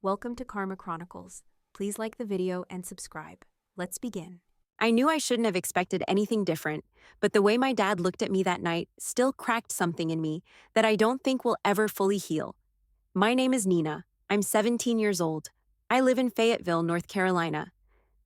Welcome to Karma Chronicles. Please like the video and subscribe. Let's begin. I knew I shouldn't have expected anything different, but the way my dad looked at me that night still cracked something in me that I don't think will ever fully heal. My name is Nina. I'm 17 years old. I live in Fayetteville, North Carolina.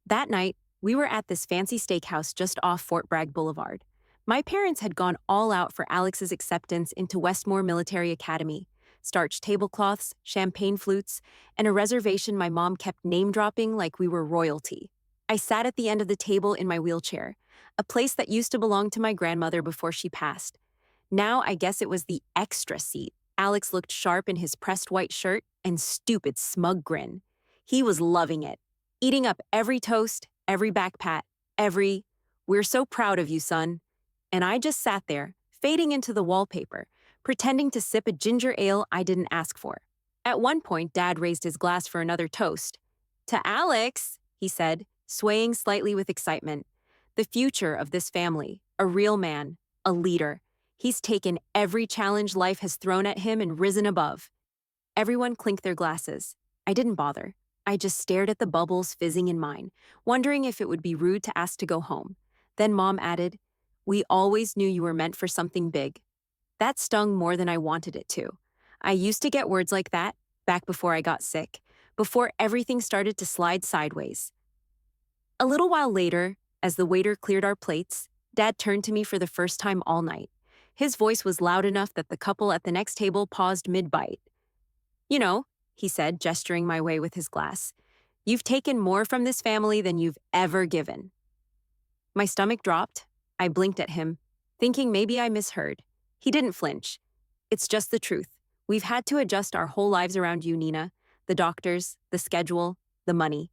That night, we were at this fancy steakhouse just off Fort Bragg Boulevard. My parents had gone all out for Alex's acceptance into Westmore Military Academy. Starched tablecloths, champagne flutes, and a reservation my mom kept name-dropping like we were royalty. I sat at the end of the table in my wheelchair, a place that used to belong to my grandmother before she passed. Now I guess it was the extra seat. Alex looked sharp in his pressed white shirt and stupid smug grin. He was loving it, eating up every toast, every back pat, every, "We're so proud of you, son." And I just sat there, fading into the wallpaper, pretending to sip a ginger ale I didn't ask for. At one point, Dad raised his glass for another toast. "To Alex," he said, swaying slightly with excitement. "The future of this family, a real man, a leader. He's taken every challenge life has thrown at him and risen above." Everyone clinked their glasses. I didn't bother. I just stared at the bubbles fizzing in mine, wondering if it would be rude to ask to go home. Then Mom added, "We always knew you were meant for something big." That stung more than I wanted it to. I used to get words like that back before I got sick, before everything started to slide sideways. A little while later, as the waiter cleared our plates, Dad turned to me for the first time all night. His voice was loud enough that the couple at the next table paused mid-bite. "You know," he said, gesturing my way with his glass, "you've taken more from this family than you've ever given." My stomach dropped. I blinked at him, thinking maybe I misheard. He didn't flinch. "It's just the truth. We've had to adjust our whole lives around you, Nina. The doctors, the schedule, the money."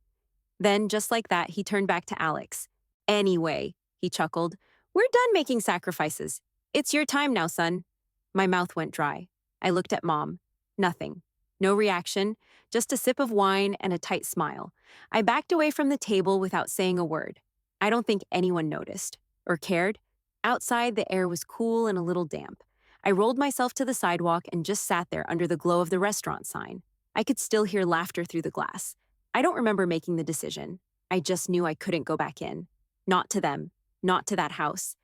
Then, just like that, he turned back to Alex. "Anyway," he chuckled, "we're done making sacrifices. It's your time now, son." My mouth went dry. I looked at Mom. Nothing. No reaction, just a sip of wine and a tight smile. I backed away from the table without saying a word. I don't think anyone noticed or cared. Outside, the air was cool and a little damp. I rolled myself to the sidewalk and just sat there under the glow of the restaurant sign. I could still hear laughter through the glass. I don't remember making the decision. I just knew I couldn't go back in. Not to them. Not to that house.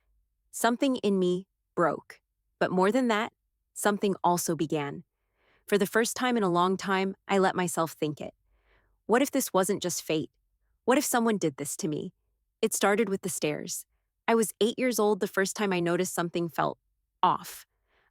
Something in me broke. But more than that, something also began. For the first time in a long time, I let myself think it. What if this wasn't just fate? What if someone did this to me? It started with the stairs. I was 8 years old the first time I noticed something felt off.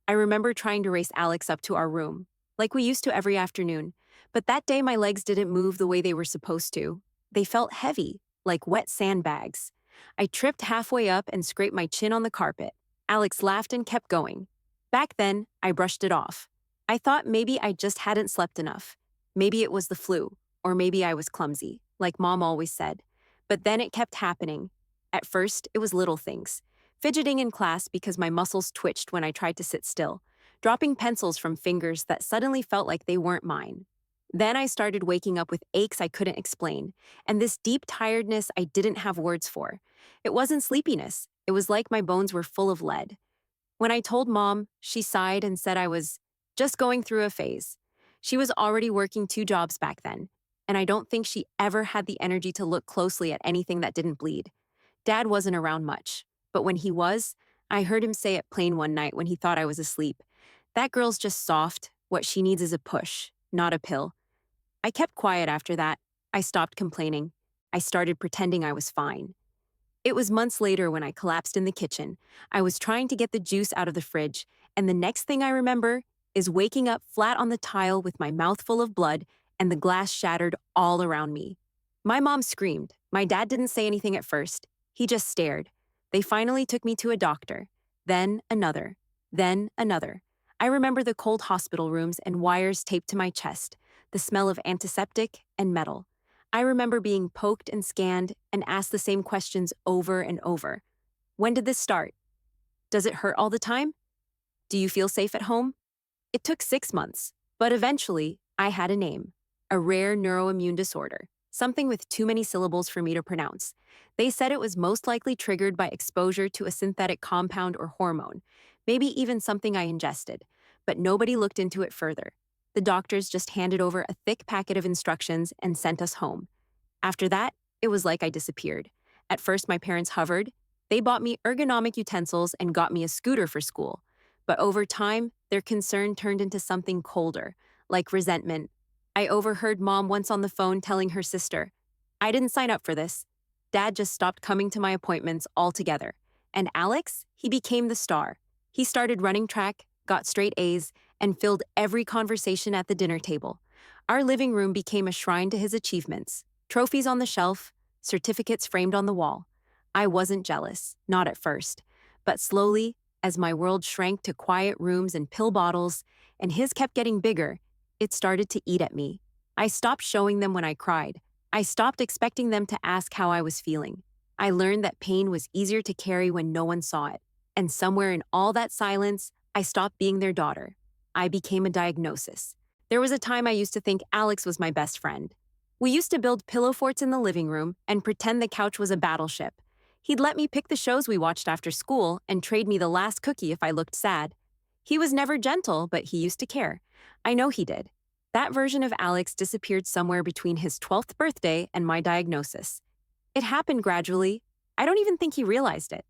I remember trying to race Alex up to our room, like we used to every afternoon, but that day my legs didn't move the way they were supposed to. They felt heavy, like wet sandbags. I tripped halfway up and scraped my chin on the carpet. Alex laughed and kept going. Back then, I brushed it off. I thought maybe I just hadn't slept enough. Maybe it was the flu, or maybe I was clumsy, like Mom always said. But then it kept happening. At first, it was little things. Fidgeting in class because my muscles twitched when I tried to sit still. Dropping pencils from fingers that suddenly felt like they weren't mine. Then I started waking up with aches I couldn't explain, and this deep tiredness I didn't have words for. It wasn't sleepiness. It was like my bones were full of lead. When I told Mom, she sighed and said I was just going through a phase. She was already working 2 jobs back then, and I don't think she ever had the energy to look closely at anything that didn't bleed. Dad wasn't around much, but when he was, I heard him say it plain one night when he thought I was asleep. "That girl's just soft. What she needs is a push, not a pill." I kept quiet after that. I stopped complaining. I started pretending I was fine. It was months later when I collapsed in the kitchen. I was trying to get the juice out of the fridge, and the next thing I remember is waking up flat on the tile with my mouth full of blood and the glass shattered all around me. My mom screamed. My dad didn't say anything at first. He just stared. They finally took me to a doctor. Then another. Then another. I remember the cold hospital rooms and wires taped to my chest, the smell of antiseptic and metal. I remember being poked and scanned and asked the same questions over and over. When did this start? Does it hurt all the time? Do you feel safe at home? It took 6 months, but eventually I had a name, a rare neuroimmune disorder, something with too many syllables for me to pronounce. They said it was most likely triggered by exposure to a synthetic compound or hormone, maybe even something I ingested, but nobody looked into it further. the doctors just handed over a thick packet of instructions and sent us home. After that, it was like I disappeared. At first, my parents hovered. They bought me ergonomic utensils and got me a scooter for school. But over time, their concern turned into something colder, like resentment. I overheard Mom once on the phone telling her sister, "I didn't sign up for this." Dad just stopped coming to my appointments altogether. And Alex, he became the star. He started running track, got straight A's, and filled every conversation at the dinner table. Our living room became a shrine to his achievements. Trophies on the shelf, certificates framed on the wall. I wasn't jealous, not at first. But slowly, as my world shrank to quiet rooms and pill bottles, and his kept getting bigger, it started to eat at me. I stopped showing them when I cried. I stopped expecting them to ask how I was feeling. I learned that pain was easier to carry when no one saw it. And somewhere in all that silence, I stopped being their daughter. I became a diagnosis. There was a time I used to think Alex was my best friend. We used to build pillow forts in the living room and pretend the couch was a battleship. He'd let me pick the shows we watched after school and trade me the last cookie if I looked sad. He was never gentle, but he used to care. I know he did. That version of Alex disappeared somewhere between his 12th birthday and my diagnosis. It happened gradually. I don't even think he realized it.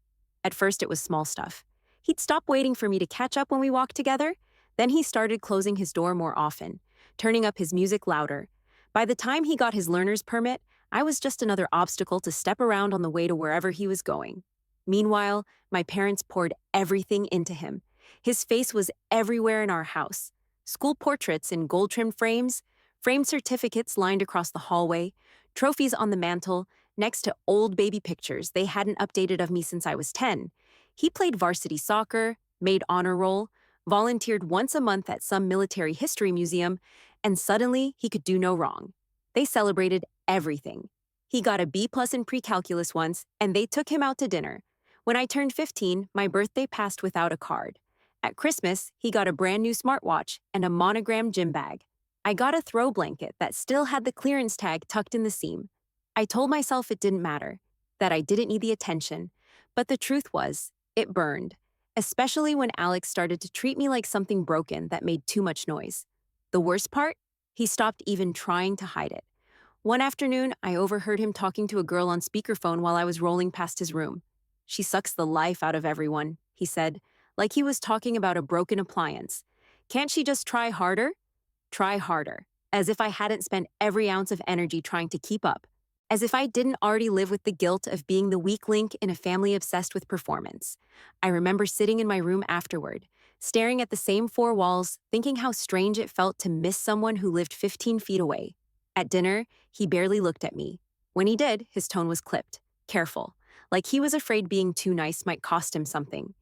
At first, it was small stuff. He'd stop waiting for me to catch up when we walked together. Then he started closing his door more often, turning up his music louder. By the time he got his learner's permit, I was just another obstacle to step around on the way to wherever he was going. Meanwhile, my parents poured everything into him. His face was everywhere in our house. School portraits in gold-trimmed frames, framed certificates lined across the hallway, trophies on the mantle, next to old baby pictures they hadn't updated of me since I was 10. He played varsity soccer, made honor roll, volunteered once a month at some military history museum, and suddenly he could do no wrong. They celebrated everything. He got a B+ in pre-calculus once, and they took him out to dinner. When I turned 15, my birthday passed without a card. At Christmas, he got a brand new smartwatch and a monogrammed gym bag. I got a throw blanket that still had the clearance tag tucked in the seam. I told myself it didn't matter, that I didn't need the attention, but the truth was, it burned, especially when Alex started to treat me like something broken that made too much noise. The worst part? He stopped even trying to hide it. One afternoon, I overheard him talking to a girl on speakerphone while I was rolling past his room. "She sucks the life out of everyone," he said, like he was talking about a broken appliance. "Can't she just try harder?" Try harder, as if I hadn't spent every ounce of energy trying to keep up. As if I didn't already live with the guilt of being the weak link in a family obsessed with performance. I remember sitting in my room afterward, staring at the same four walls, thinking how strange it felt to miss someone who lived 15 feet away. At dinner, he barely looked at me. When he did, his tone was clipped, careful, like he was afraid being too nice might cost him something.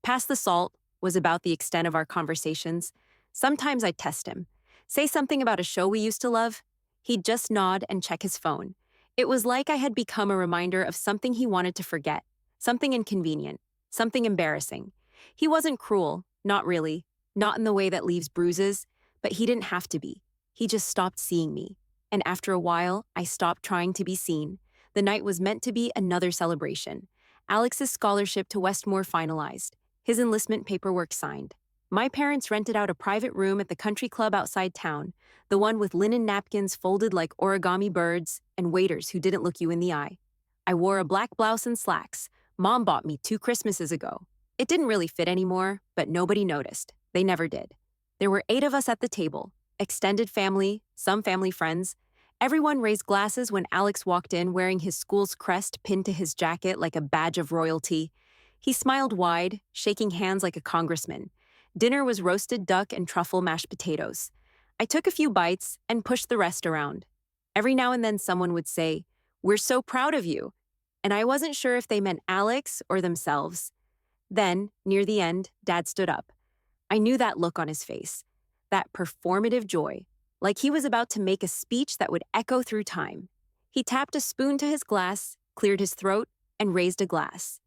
Pass the salt was about the extent of our conversations. Sometimes I'd test him. Say something about a show we used to love. He'd just nod and check his phone. It was like I had become a reminder of something he wanted to forget, something inconvenient, something embarrassing. He wasn't cruel, not really, not in the way that leaves bruises, but he didn't have to be. He just stopped seeing me. And after a while, I stopped trying to be seen. The night was meant to be another celebration. Alex's scholarship to Westmore finalized, his enlistment paperwork signed. My parents rented out a private room at the country club outside town, the one with linen napkins folded like origami birds and waiters who didn't look you in the eye. I wore a black blouse and slacks. Mom bought me 2 Christmases ago. It didn't really fit anymore, but nobody noticed. They never did. There were 8 of us at the table, extended family, some family friends. Everyone raised glasses when Alex walked in wearing his school's crest pinned to his jacket like a badge of royalty. He smiled wide, shaking hands like a congressman. Dinner was roasted duck and truffle mashed potatoes. I took a few bites and pushed the rest around. Every now and then someone would say, "We're so proud of you." And I wasn't sure if they meant Alex or themselves. Then, near the end, Dad stood up. I knew that look on his face, that performative joy, like he was about to make a speech that would echo through time. He tapped a spoon to his glass, cleared his throat, and raised a glass.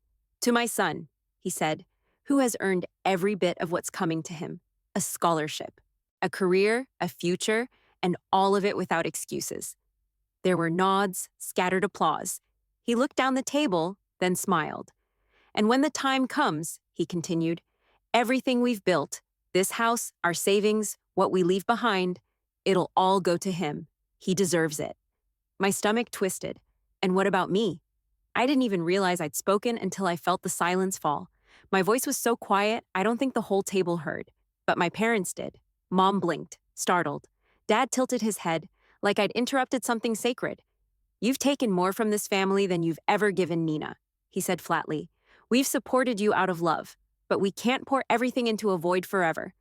"To my son," he said, "who has earned every bit of what's coming to him. A scholarship, a career, a future, and all of it without excuses." There were nods, scattered applause. He looked down the table, then smiled. "And when the time comes," he continued, "everything we've built, this house, our savings, What we leave behind, it'll all go to him. He deserves it. My stomach twisted. And what about me? I didn't even realize I'd spoken until I felt the silence fall. My voice was so quiet, I don't think the whole table heard. But my parents did. Mom blinked, startled. Dad tilted his head, like I'd interrupted something sacred. "You've taken more from this family than you've ever given Nina," he said flatly. "We've supported you out of love, but we can't pour everything into a void forever."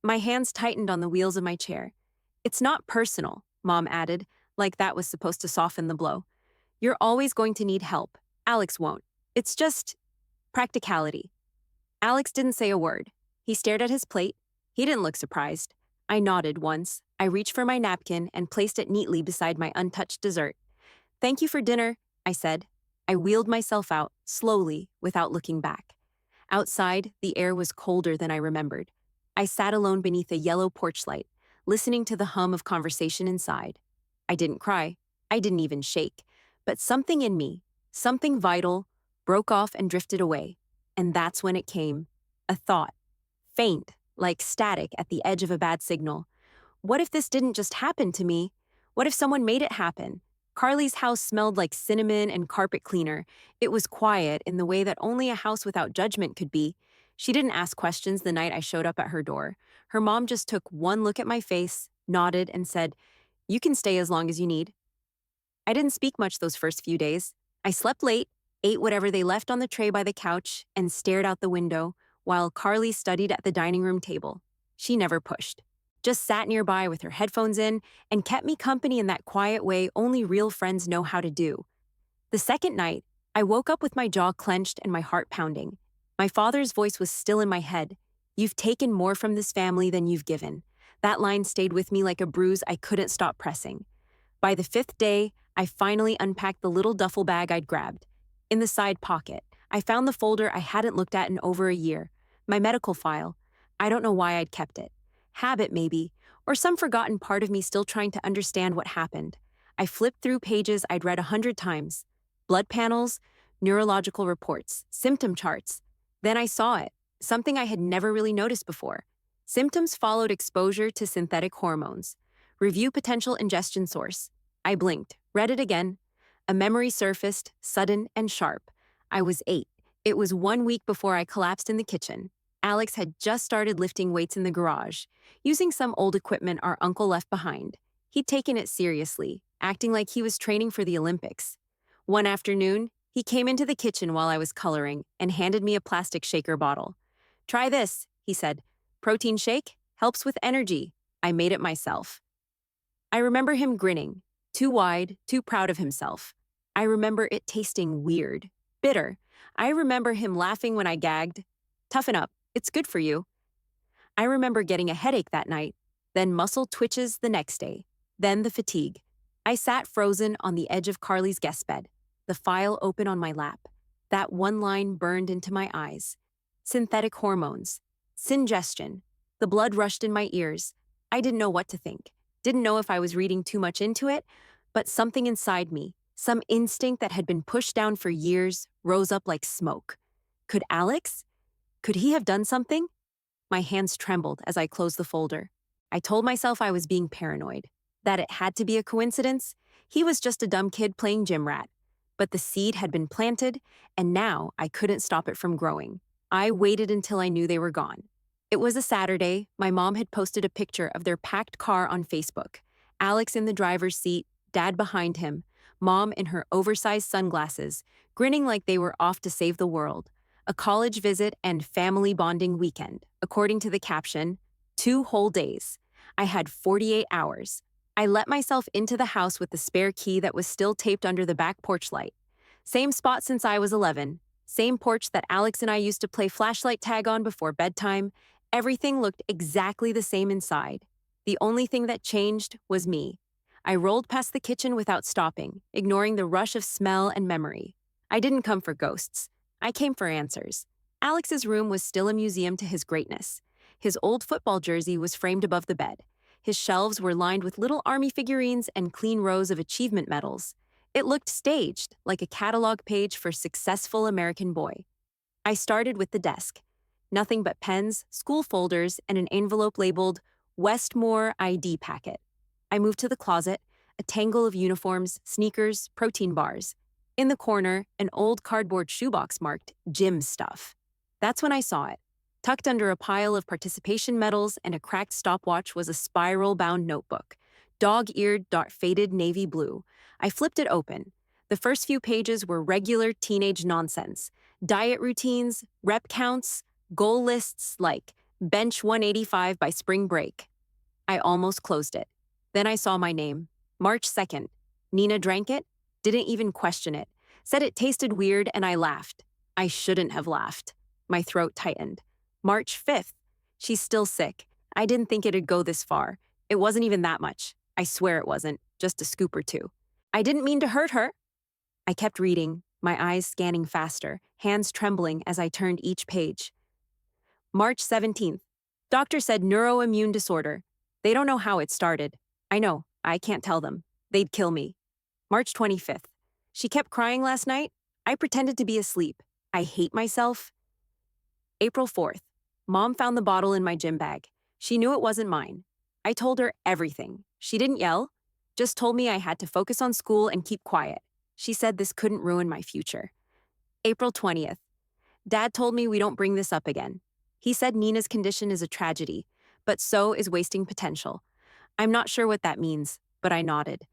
My hands tightened on the wheels of my chair. "It's not personal," Mom added, like that was supposed to soften the blow. "You're always going to need help. Alex won't. It's just practicality." Alex didn't say a word. He stared at his plate. He didn't look surprised. I nodded once. I reached for my napkin and placed it neatly beside my untouched dessert. "Thank you for dinner," I said. I wheeled myself out, slowly, without looking back. Outside, the air was colder than I remembered. I sat alone beneath a yellow porch light, listening to the hum of conversation inside. I didn't cry. I didn't even shake. But something in me, something vital, broke off and drifted away. And that's when it came. A thought. Faint, like static at the edge of a bad signal. What if this didn't just happen to me? What if someone made it happen? Carly's house smelled like cinnamon and carpet cleaner. It was quiet in the way that only a house without judgment could be. She didn't ask questions the night I showed up at her door. Her mom just took one look at my face, nodded, and said, "You can stay as long as you need." I didn't speak much those first few days. I slept late, ate whatever they left on the tray by the couch, and stared out the window while Carly studied at the dining room table. She never pushed. Just sat nearby with her headphones in and kept me company in that quiet way only real friends know how to do. The second night, I woke up with my jaw clenched and my heart pounding. My father's voice was still in my head. "You've taken more from this family than you've given." That line stayed with me like a bruise I couldn't stop pressing. By the fifth day, I finally unpacked the little duffel bag I'd grabbed. In the side pocket, I found the folder I hadn't looked at in over a year. My medical file. I don't know why I'd kept it. Habit, maybe, or some forgotten part of me still trying to understand what happened. I flipped through pages I'd read 100 times. Blood panels, neurological reports, symptom charts. Then I saw it, something I had never really noticed before. Symptoms followed exposure to synthetic hormones. Review potential ingestion source. I blinked, read it again. A memory surfaced, sudden and sharp. I was 8. It was 1 week before I collapsed in the kitchen. Alex had just started lifting weights in the garage, using some old equipment our uncle left behind. He'd taken it seriously, acting like he was training for the Olympics. One afternoon, he came into the kitchen while I was coloring and handed me a plastic shaker bottle. "Try this," he said. "Protein shake? Helps with energy." I made it myself. I remember him grinning, too wide, too proud of himself. I remember it tasting weird, bitter. I remember him laughing when I gagged. "Toughen up. It's good for you." I remember getting a headache that night, then muscle twitches the next day, then the fatigue. I sat frozen on the edge of Carly's guest bed, the file open on my lap. That one line burned into my eyes. Synthetic hormones. Syngestion. The blood rushed in my ears. I didn't know what to think. Didn't know if I was reading too much into it, but something inside me, some instinct that had been pushed down for years, rose up like smoke. Could Alex? Could he have done something? My hands trembled as I closed the folder. I told myself I was being paranoid, that it had to be a coincidence. He was just a dumb kid playing gym rat. But the seed had been planted, and now I couldn't stop it from growing. I waited until I knew they were gone. It was a Saturday. My mom had posted a picture of their packed car on Facebook. Alex in the driver's seat, Dad behind him, Mom in her oversized sunglasses, grinning like they were off to save the world. A college visit and family bonding weekend, according to the caption, 2 whole days. I had 48 hours. I let myself into the house with the spare key that was still taped under the back porch light. Same spot since I was 11. Same porch that Alex and I used to play flashlight tag on before bedtime. Everything looked exactly the same inside. The only thing that changed was me. I rolled past the kitchen without stopping, ignoring the rush of smell and memory. I didn't come for ghosts. I came for answers. Alex's room was still a museum to his greatness. His old football jersey was framed above the bed. His shelves were lined with little army figurines and clean rows of achievement medals. It looked staged, like a catalog page for successful American boy. I started with the desk. Nothing but pens, school folders, and an envelope labeled, Westmore ID packet. I moved to the closet, a tangle of uniforms, sneakers, protein bars. In the corner, an old cardboard shoebox marked gym stuff. That's when I saw it. Tucked under a pile of participation medals and a cracked stopwatch was a spiral-bound notebook, dog-eared, faded navy blue. I flipped it open. The first few pages were regular teenage nonsense. Diet routines, rep counts, goal lists like bench 185 by spring break. I almost closed it. Then I saw my name. March 2nd. Nina drank it, didn't even question it, said it tasted weird, and I laughed. I shouldn't have laughed. My throat tightened. March 5th. She's still sick. I didn't think it'd go this far. It wasn't even that much. I swear it wasn't. Just a scoop or two. I didn't mean to hurt her. I kept reading, my eyes scanning faster, hands trembling as I turned each page. March 17th. Doctor said neuroimmune disorder. They don't know how it started. I know. I can't tell them. They'd kill me. March 25th. She kept crying last night. I pretended to be asleep. I hate myself. April 4th. Mom found the bottle in my gym bag. She knew it wasn't mine. I told her everything. She didn't yell, just told me I had to focus on school and keep quiet. She said this couldn't ruin my future. April 20th. Dad told me we don't bring this up again. He said Nina's condition is a tragedy, but so is wasting potential. I'm not sure what that means, but I nodded.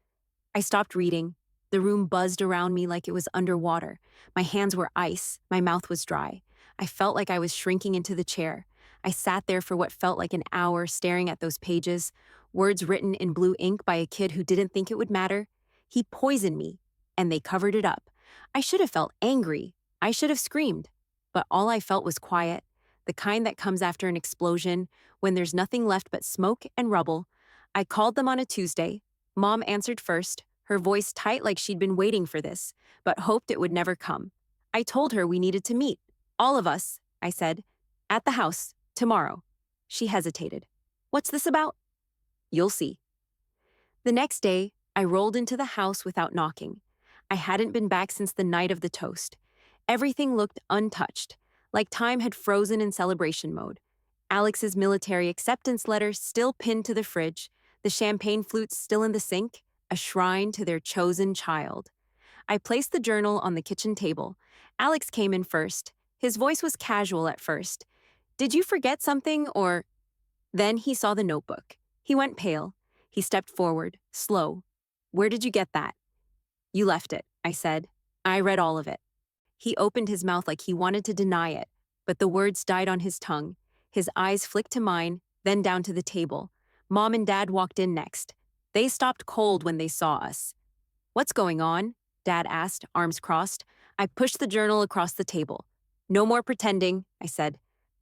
I stopped reading. The room buzzed around me like it was underwater. My hands were ice. My mouth was dry. I felt like I was shrinking into the chair. I sat there for what felt like an hour staring at those pages, words written in blue ink by a kid who didn't think it would matter. He poisoned me, and they covered it up. I should have felt angry. I should have screamed. But all I felt was quiet, the kind that comes after an explosion, when there's nothing left but smoke and rubble. I called them on a Tuesday. Mom answered first, her voice tight like she'd been waiting for this, but hoped it would never come. I told her we needed to meet. All of us, I said. At the house, tomorrow. She hesitated. What's this about? You'll see. The next day, I rolled into the house without knocking. I hadn't been back since the night of the toast. Everything looked untouched, like time had frozen in celebration mode. Alex's military acceptance letter still pinned to the fridge, the champagne flutes still in the sink, a shrine to their chosen child. I placed the journal on the kitchen table. Alex came in first. His voice was casual at first. Did you forget something, or... Then he saw the notebook. He went pale. He stepped forward, slow. Where did you get that? You left it, I said. I read all of it. He opened his mouth like he wanted to deny it, but the words died on his tongue. His eyes flicked to mine, then down to the table. Mom and Dad walked in next. They stopped cold when they saw us. What's going on? Dad asked, arms crossed. I pushed the journal across the table. No more pretending, I said.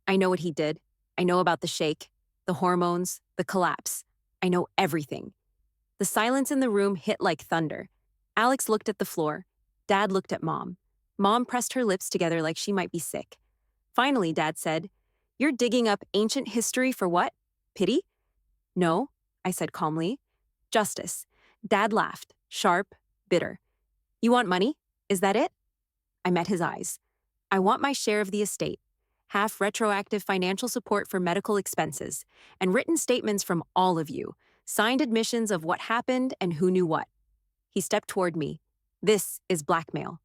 I know what he did. I know about the shake, the hormones, the collapse. I know everything. The silence in the room hit like thunder. Alex looked at the floor. Dad looked at Mom. Mom pressed her lips together like she might be sick. Finally, Dad said, You're digging up ancient history for what? Pity? No, I said calmly. Justice. Dad laughed, sharp, bitter. You want money? Is that it? I met his eyes. I want my share of the estate, half retroactive financial support for medical expenses, and written statements from all of you, signed admissions of what happened and who knew what. He stepped toward me. This is blackmail.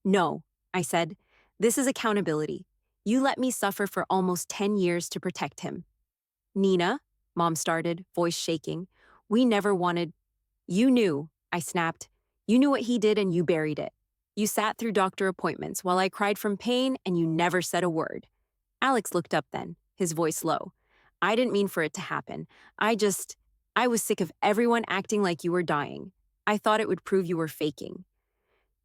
No, I said. This is accountability. You let me suffer for almost 10 years to protect him. Nina, Mom started, voice shaking. We never wanted... You knew, I snapped. You knew what he did and you buried it. You sat through doctor appointments while I cried from pain and you never said a word. Alex looked up then, his voice low. I didn't mean for it to happen. I was sick of everyone acting like you were dying. I thought it would prove you were faking.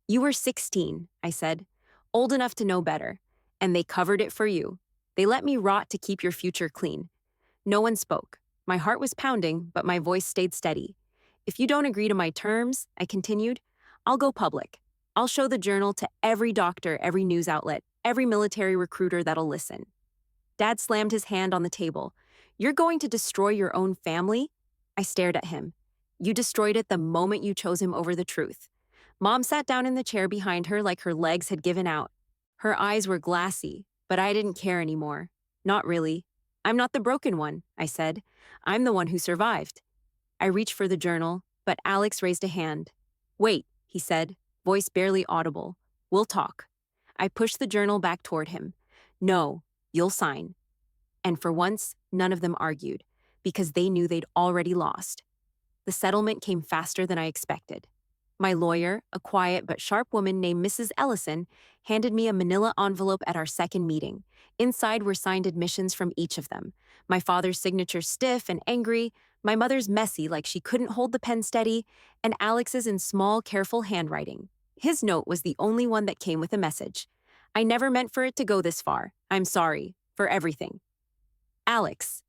You were 16, I said, old enough to know better, and they covered it for you. They let me rot to keep your future clean. No one spoke. My heart was pounding, but my voice stayed steady. If you don't agree to my terms, I continued, I'll go public. I'll show the journal to every doctor, every news outlet, every military recruiter that'll listen. Dad slammed his hand on the table. You're going to destroy your own family? I stared at him. You destroyed it the moment you chose him over the truth. Mom sat down in the chair behind her like her legs had given out. Her eyes were glassy, but I didn't care anymore. Not really. I'm not the broken one, I said. I'm the one who survived. I reached for the journal, but Alex raised a hand. Wait, he said, voice barely audible. We'll talk. I pushed the journal back toward him. No, you'll sign. And for once, none of them argued, because they knew they'd already lost. The settlement came faster than I expected. My lawyer, a quiet but sharp woman named Mrs. Ellison, handed me a manila envelope at our second meeting. Inside were signed admissions from each of them. My father's signature stiff and angry, my mother's messy like she couldn't hold the pen steady, and Alex's in small, careful handwriting. His note was the only one that came with a message. I never meant for it to go this far. I'm sorry. For everything. Alex.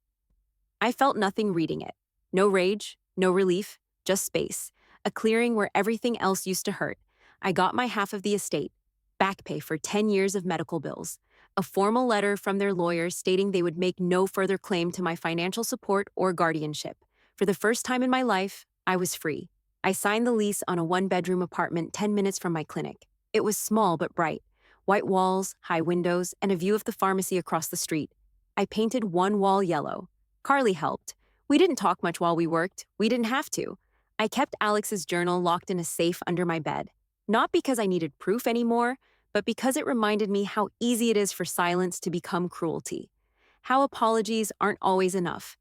I felt nothing reading it. No rage, no relief, just space. A clearing where everything else used to hurt. I got my half of the estate, back pay for 10 years of medical bills, a formal letter from their lawyers stating they would make no further claim to my financial support or guardianship. For the first time in my life, I was free. I signed the lease on a one-bedroom apartment 10 minutes from my clinic. It was small but bright. White walls, high windows, and a view of the pharmacy across the street. I painted one wall yellow. Carly helped. We didn't talk much while we worked. We didn't have to. I kept Alex's journal locked in a safe under my bed. Not because I needed proof anymore, but because it reminded me how easy it is for silence to become cruelty. How apologies aren't always enough.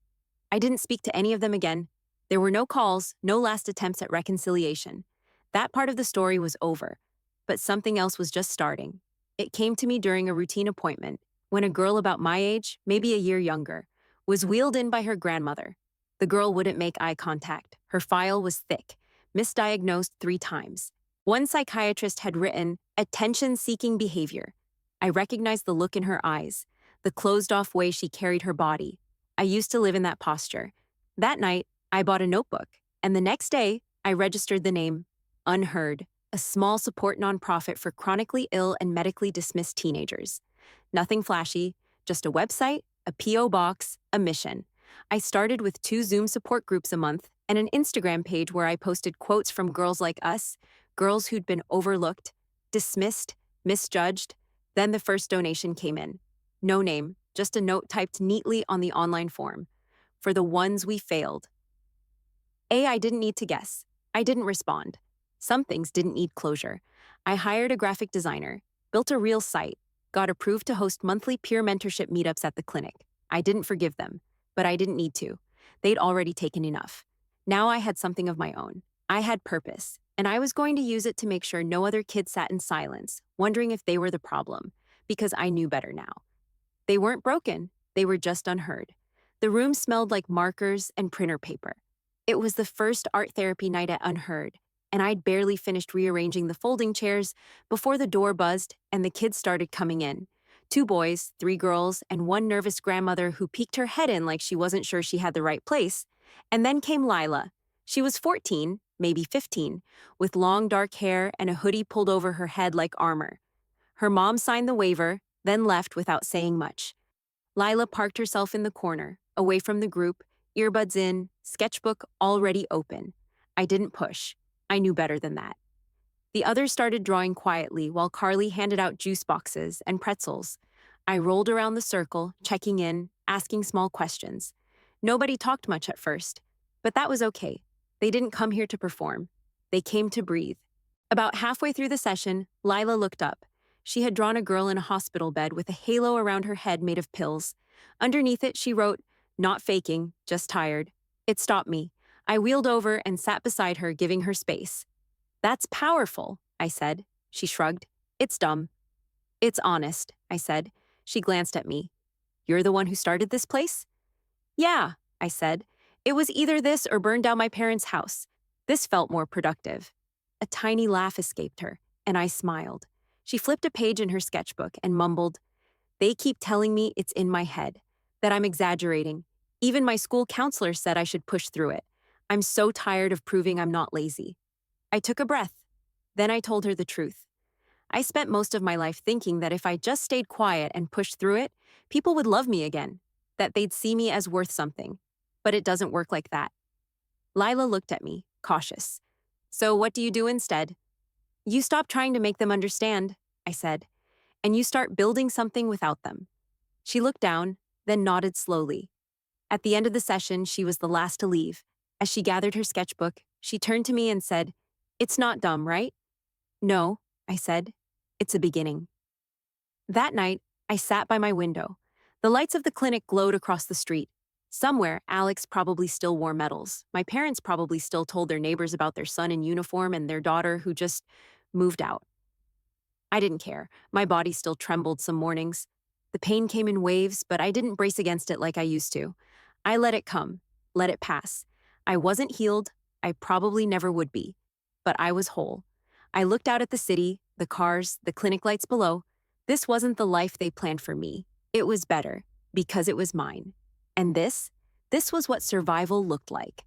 I didn't speak to any of them again. There were no calls, no last attempts at reconciliation. That part of the story was over. But something else was just starting. It came to me during a routine appointment, when a girl about my age, maybe a year younger, was wheeled in by her grandmother. The girl wouldn't make eye contact. Her file was thick, misdiagnosed 3 times. One psychiatrist had written, attention-seeking behavior. I recognized the look in her eyes, the closed-off way she carried her body. I used to live in that posture. That night, I bought a notebook, and the next day, I registered the name Unheard, a small support nonprofit for chronically ill and medically dismissed teenagers. Nothing flashy, just a website, a P.O. box, a mission. I started with 2 Zoom support groups a month and an Instagram page where I posted quotes from girls like us, girls who'd been overlooked, dismissed, misjudged. Then the first donation came in. No name, just a note typed neatly on the online form. For the ones we failed. I didn't need to guess. I didn't respond. Some things didn't need closure. I hired a graphic designer, built a real site, got approved to host monthly peer mentorship meetups at the clinic. I didn't forgive them, but I didn't need to. They'd already taken enough. Now I had something of my own. I had purpose, and I was going to use it to make sure no other kids sat in silence, wondering if they were the problem, because I knew better now. They weren't broken, they were just unheard. The room smelled like markers and printer paper. It was the first art therapy night at Unheard, and I'd barely finished rearranging the folding chairs before the door buzzed and the kids started coming in. 2 boys, 3 girls, and 1 nervous grandmother who peeked her head in like she wasn't sure she had the right place. And then came Lila. She was 14, maybe 15, with long dark hair and a hoodie pulled over her head like armor. Her mom signed the waiver, then left without saying much. Lila parked herself in the corner, away from the group, earbuds in, sketchbook already open. I didn't push. I knew better than that. The others started drawing quietly while Carly handed out juice boxes and pretzels. I rolled around the circle, checking in, asking small questions. Nobody talked much at first, but that was okay. They didn't come here to perform. They came to breathe. About halfway through the session, Lila looked up. She had drawn a girl in a hospital bed with a halo around her head made of pills. Underneath it, she wrote, "Not faking, just tired." It stopped me. I wheeled over and sat beside her, giving her space. "That's powerful," I said. She shrugged. "It's dumb." "It's honest," I said. She glanced at me. "You're the one who started this place?" "Yeah," I said. "It was either this or burn down my parents' house. This felt more productive." A tiny laugh escaped her, and I smiled. She flipped a page in her sketchbook and mumbled, "They keep telling me it's in my head, that I'm exaggerating. Even my school counselor said I should push through it. I'm so tired of proving I'm not lazy." I took a breath. Then I told her the truth. I spent most of my life thinking that if I just stayed quiet and pushed through it, people would love me again, that they'd see me as worth something. But it doesn't work like that. Lila looked at me, cautious. "So what do you do instead?" "You stop trying to make them understand," I said, "and you start building something without them." She looked down, then nodded slowly. At the end of the session, she was the last to leave. As she gathered her sketchbook, she turned to me and said, "It's not dumb, right?" "No," I said. "It's a beginning." That night, I sat by my window. The lights of the clinic glowed across the street. Somewhere, Alex probably still wore medals. My parents probably still told their neighbors about their son in uniform and their daughter who just moved out. I didn't care. My body still trembled some mornings. The pain came in waves, but I didn't brace against it like I used to. I let it come, let it pass. I wasn't healed. I probably never would be. But I was whole. I looked out at the city, the cars, the clinic lights below. This wasn't the life they planned for me. It was better, because it was mine. And this was what survival looked like.